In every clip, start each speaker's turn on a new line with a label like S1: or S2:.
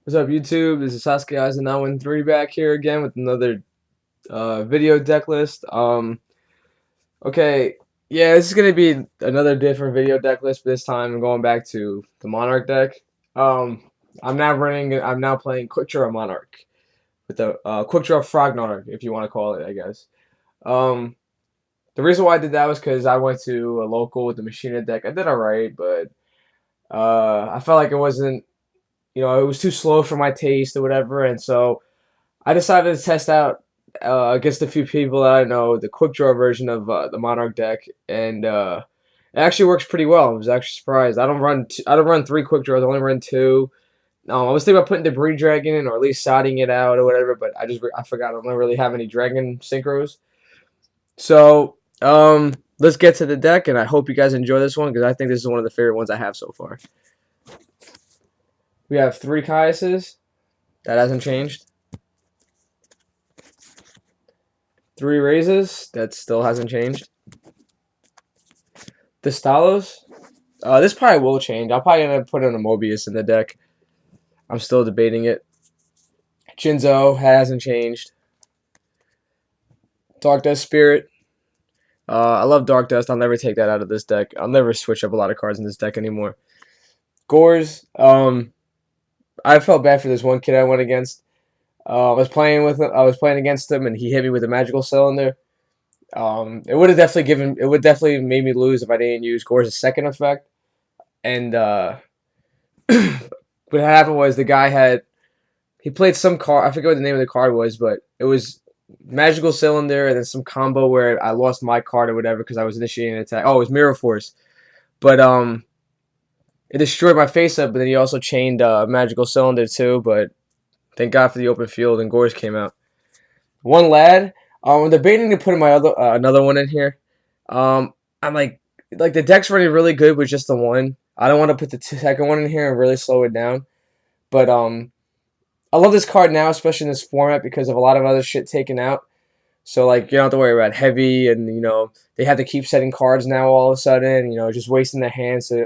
S1: What's up, YouTube? This is Sasuke Eyes and 913 back here again with another video deck list. Okay, yeah, this is gonna be another different video deck list, but this time I'm going back to the Monarch deck. Um, I'm now playing quickdraw Monarch with the quickdraw frognarch, if you want to call it, I guess. Um, the reason why I did that was because I went to a local with the Machina deck. I did alright, but I felt like it wasn't, it was too slow for my taste or whatever, and so I decided to test out against a few people that I know the quick draw version of the Monarch deck, and it actually works pretty well. I was actually surprised. I don't run three quick draws. I only run two. I was thinking about putting the Breed Dragon in, or at least siding it out or whatever, but I forgot. I don't really have any Dragon synchros. So let's get to the deck, and I hope you guys enjoy this one because I think this is one of the favorite ones I have so far. We have three Caiuses. That hasn't changed. Three raises. That still hasn't changed. The Stalos. This probably will change. I'll probably end up putting a Mobius in the deck. I'm still debating it. Jinzo hasn't changed. Dark Dust Spirit. I love Dark Dust. I'll never take that out of this deck. I'll never switch up a lot of cards in this deck anymore. Gores. I felt bad for this one kid I went against. I was playing against him, and he hit me with a magical cylinder. It would definitely made me lose if I didn't use Gore's second effect. And what happened was he played some card. I forget what the name of the card was, but it was magical cylinder and then some combo where I lost my card or whatever because I was initiating an attack. Oh, it was Mirror Force, but it destroyed my face up. But then he also chained magical cylinder too. But thank God for the open field, and Gores came out. One lad. I'm debating to put my another one in here. I'm like the deck's running really good with just the one. I don't want to put the second one in here and really slow it down. But I love this card now, especially in this format because of a lot of other shit taken out. So like you don't have to worry about heavy, and they have to keep setting cards now all of a sudden. Just wasting their hands. So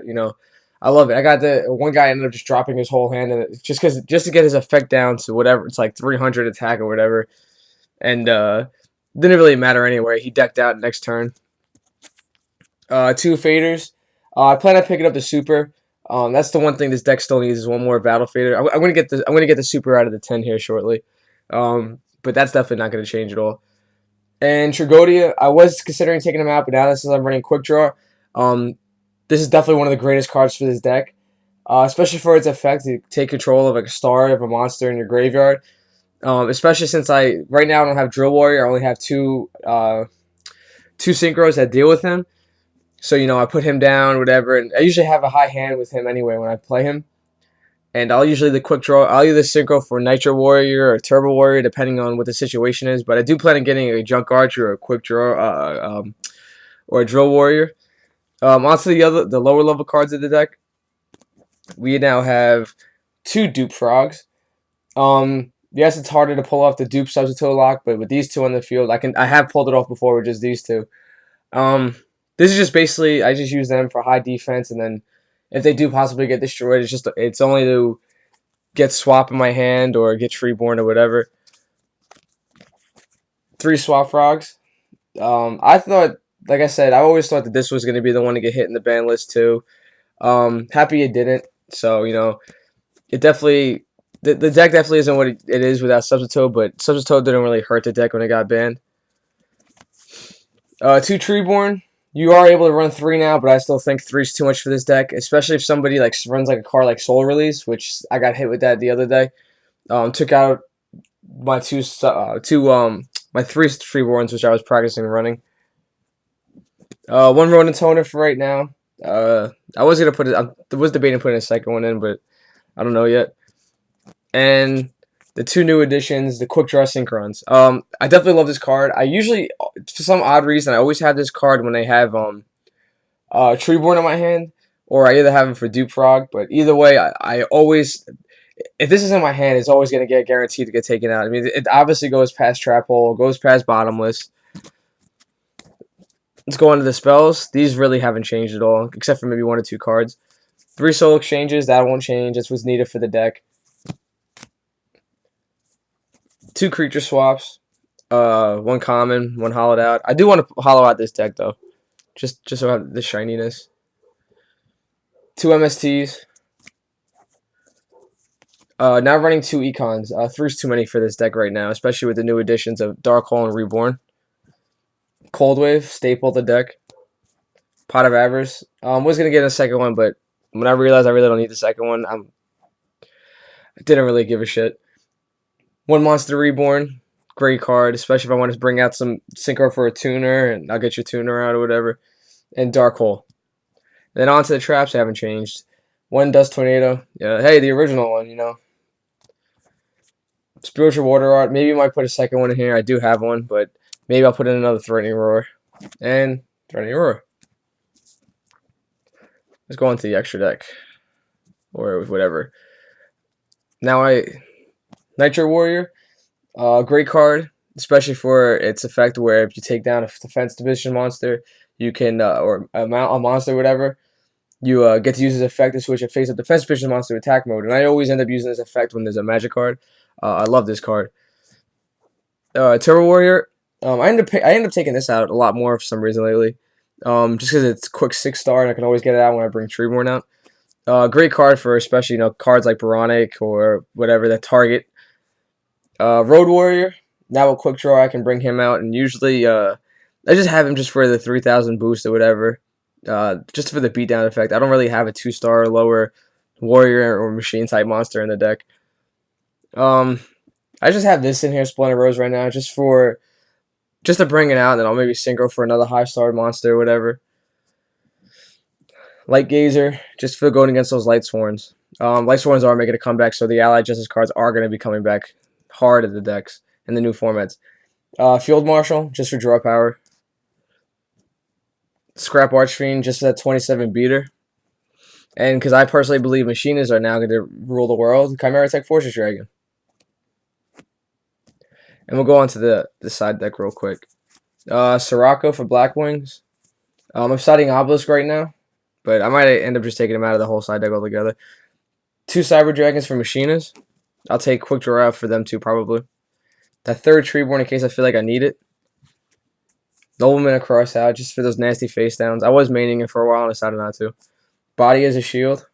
S1: I love it. I got the one guy ended up just dropping his whole hand, and just to get his effect down to whatever it's like 300 attack or whatever, and didn't really matter anyway. He decked out next turn. Two faders. I plan on picking up the super. That's the one thing this deck still needs is one more battle fader. I'm gonna get the super out of the 10 here shortly. But that's definitely not gonna change at all. And Tragodia, I was considering taking him out, but now since I'm running quick draw, this is definitely one of the greatest cards for this deck. Especially for its effect to take control of like a star of a monster in your graveyard. Especially since right now I don't have Drill Warrior. I only have two synchros that deal with him. So I put him down, whatever, and I usually have a high hand with him anyway when I play him. And I'll usually I'll either synchro for Nitro Warrior or Turbo Warrior depending on what the situation is. But I do plan on getting a Junk Archer or a Quick Draw, or a Drill Warrior. Onto the lower level cards of the deck. We now have two Dupe Frogs. Yes, it's harder to pull off the Dupe Substitute lock, but with these two on the field, I have pulled it off before with just these two. This is just basically I just use them for high defense, and then if they do possibly get destroyed, it's only to get swap in my hand or get Treeborn or whatever. Three Swap Frogs. I thought, like I said, I always thought that this was going to be the one to get hit in the ban list too. Happy it didn't. So it definitely. The deck definitely isn't what it is without Substitute, but Substitute didn't really hurt the deck when it got banned. Two Treeborn. You are able to run three now, but I still think three's too much for this deck, especially if somebody runs like a card like Soul Release, which I got hit with that the other day. Took out my my three Treeborns, which I was practicing running. One Ronin Toner for right now. I was gonna put it. I was debating putting a second one in, but I don't know yet. And the two new additions, the Quick Draw Synchrons. I definitely love this card. I usually, for some odd reason, I always have this card when I have Treeborn in my hand, or I either have him for Dupe Frog. But either way, I always, if this is in my hand, it's always going to get guaranteed to get taken out. I mean, it obviously goes past Trap Hole, goes past Bottomless. Let's go on to the spells. These really haven't changed at all, except for maybe one or two cards. Three Soul Exchanges, that won't change. That's what's needed for the deck. 2 creature swaps, 1 common, 1 hollowed out. I do want to hollow out this deck though, just so I have the shininess. 2 MSTs. Now running 2 econs. 3's too many for this deck right now, especially with the new additions of Darkhold and Reborn. Cold Wave, staple the deck. Pot of Avarice. Was gonna get a second one, but when I realized I really don't need the second one, I didn't really give a shit. 1 Monster Reborn, great card, especially if I want to bring out some synchro for a tuner, and I'll get your tuner out or whatever. And Dark Hole. Then on to the traps, I haven't changed. 1 Dust Tornado. Yeah, hey, the original one, you know. Spiritual Water Art. Maybe I might put a second one in here. I do have one, but maybe I'll put in another Threatening Roar. And Threatening Roar. Let's go on to the extra deck. Or whatever. Now Nitro Warrior. Great card, especially for its effect where if you take down a defense division monster, you can, or a monster or whatever, you get to use this effect to switch a face-up defense division monster to attack mode. And I always end up using this effect when there's a magic card. I love this card. Turbo Warrior. I end up taking this out a lot more for some reason lately. Just because it's quick 6-star and I can always get it out when I bring Treeborn out. Great card for especially cards like Baronic or whatever that target. Road Warrior. Now with quick draw I can bring him out, and usually I just have him just for the 3,000 boost or whatever. Just for the beatdown effect. I don't really have a 2-star or lower warrior or machine type monster in the deck. I just have this in here, Splendid Rose, right now, just to bring it out, and then I'll maybe synchro for another high-star monster or whatever. Light Gazer, just for going against those Light Sworns. Light Sworns are making a comeback, so the Allied Justice cards are going to be coming back hard at the decks in the new formats. Field Marshal, just for draw power. Scrap Archfiend, just for that 27 beater. And because I personally believe Machinists are now going to rule the world, Chimera Tech Fortress Dragon. And we'll go on to the side deck real quick. Sirocco for Black Wings. I'm siding Obelisk right now, but I might end up just taking him out of the whole side deck altogether. 2 Cyber Dragons for Machinists. I'll take Quick Draw out for them too, probably. That 3rd Treeborn in case I feel like I need it. Nobleman across out just for those nasty face downs. I was maining it for a while and I decided not to. Body as a shield.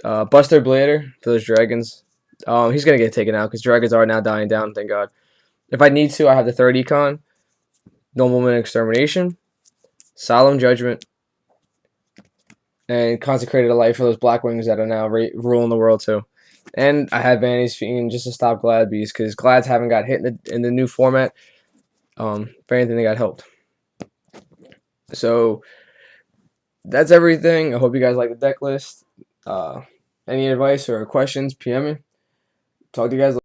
S1: Buster Blader for those dragons. He's going to get taken out because dragons are now dying down, thank God. If I need to, I have the 3rd econ. Nobleman Extermination. Solemn Judgment. And Consecrated Life for those Black Wings that are now ruling the world too. And I have Vanity's Fiend just to stop Glad Beast because Glads haven't got hit in the new format. If anything, they got helped. So that's everything. I hope you guys like the deck list. Any advice or questions, PM me. Talk to you guys later.